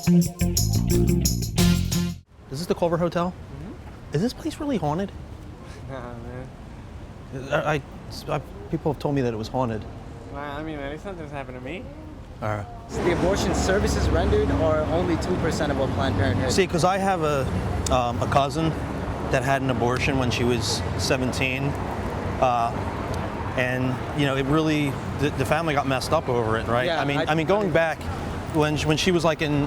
Is this the Culver Hotel? Mm-hmm. Is this place really haunted? Nah, man. People have told me that it was haunted. Well, I mean, at least something's happened to me. All right. So the abortion services rendered are only 2% of what Planned Parenthood. See, because I have a cousin that had an abortion when she was 17, and you know, it really the family got messed up over it, right? Yeah, I mean, going back when she was like in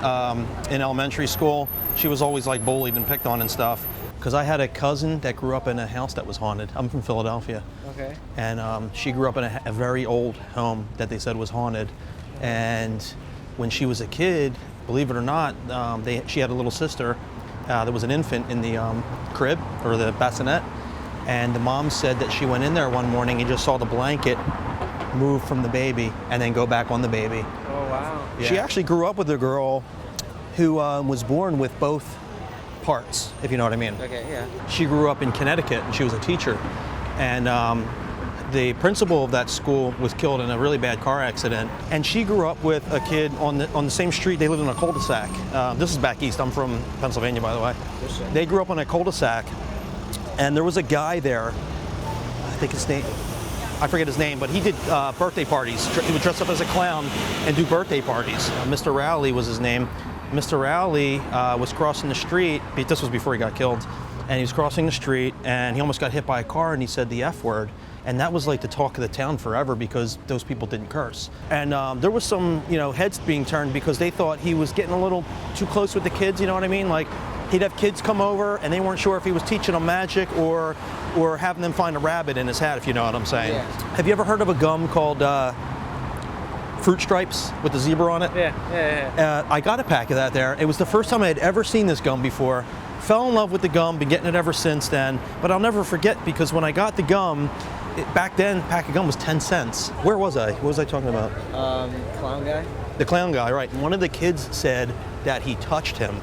elementary school, she was always like bullied and picked on and stuff. Because I had a cousin that grew up in a house that was haunted. I'm from Philadelphia. Okay. And she grew up in a very old home that they said was haunted. And when she was a kid, believe it or not, she had a little sister that was an infant in the crib or the bassinet. And the mom said that she went in there one morning and just saw the blanket move from the baby and then go back on the baby. Oh, wow. Yeah. She actually grew up with a girl who was born with both parts, if you know what I mean. Okay, yeah. She grew up in Connecticut and she was a teacher. And the principal of that school was killed in a really bad car accident. And she grew up with a kid on the same street. They lived in a cul-de-sac. This is back east. I'm from Pennsylvania, by the way. They grew up on a cul-de-sac. And there was a guy there, I think his name, I forget his name, but he did birthday parties. He would dress up as a clown and do birthday parties. Mr. Rowley was his name. Mr. Rowley was crossing the street. This was before he got killed. And he was crossing the street and he almost got hit by a car and he said the F word. And that was like the talk of the town forever because those people didn't curse. And there was some, heads being turned because they thought he was getting a little too close with the kids, you know what I mean? Like he'd have kids come over and they weren't sure if he was teaching them magic or having them find a rabbit in his hat, if you know what I'm saying. Yeah. Have you ever heard of a gum called Fruit Stripes with the zebra on it? Yeah. I got a pack of that there. It was the first time I had ever seen this gum before. Fell in love with the gum, been getting it ever since then. But I'll never forget because when I got the gum, back then, a pack of gum was 10 cents. Where was I? What was I talking about? Clown guy? The clown guy, right. One of the kids said that he touched him.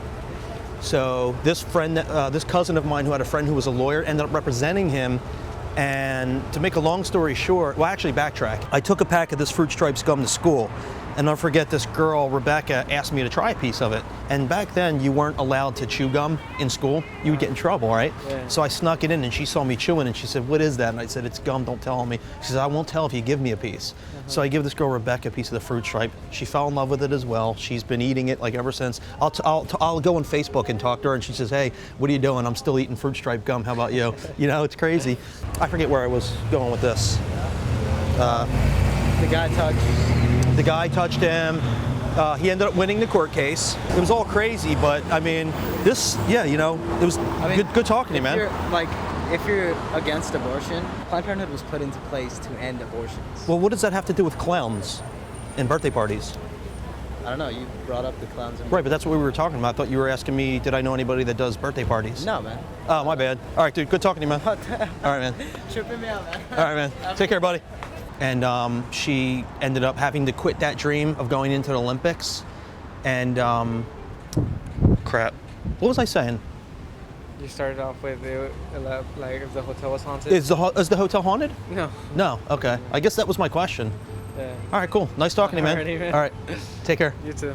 So this friend, this cousin of mine who had a friend who was a lawyer ended up representing him. And to make a long story short, well, actually backtrack. I took a pack of this Fruit Stripes gum to school. And don't forget, this girl, Rebecca, asked me to try a piece of it. And back then, you weren't allowed to chew gum in school. You would get in trouble, right? Yeah. So I snuck it in, and she saw me chewing, and she said, "What is that?" And I said, "It's gum, don't tell me." She said, "I won't tell if you give me a piece." So I give this girl, Rebecca, a piece of the Fruit Stripe. She fell in love with it as well. She's been eating it like ever since. I'll go on Facebook and talk to her, and she says, "Hey, what are you doing? I'm still eating Fruit Stripe gum. How about you?" It's crazy. I forget where I was going with this. The guy touched him. He ended up winning the court case. It was all crazy, but I mean, it was good talking to you, man. If you're against abortion, Planned Parenthood was put into place to end abortions. Well, what does that have to do with clowns and birthday parties? I don't know, you brought up the clowns. Right, but that's what we were talking about. I thought you were asking me, did I know anybody that does birthday parties? No, man. Oh, my bad. All right, dude, good talking to you, man. All right, man. Tripping me out, man. All right, man. Take care, buddy. And she ended up having to quit that dream of going into the Olympics. And crap. What was I saying? You started off with if the hotel was haunted. Is the hotel haunted? No. No. Okay. I guess that was my question. Yeah. All right. Cool. Nice talking to you, man. Alrighty, man. All right. Take care. You too.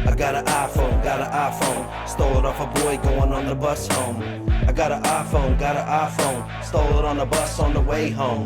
I got an iPhone, stole it off a boy going on the bus home. I got an iPhone, stole it on the bus on the way home.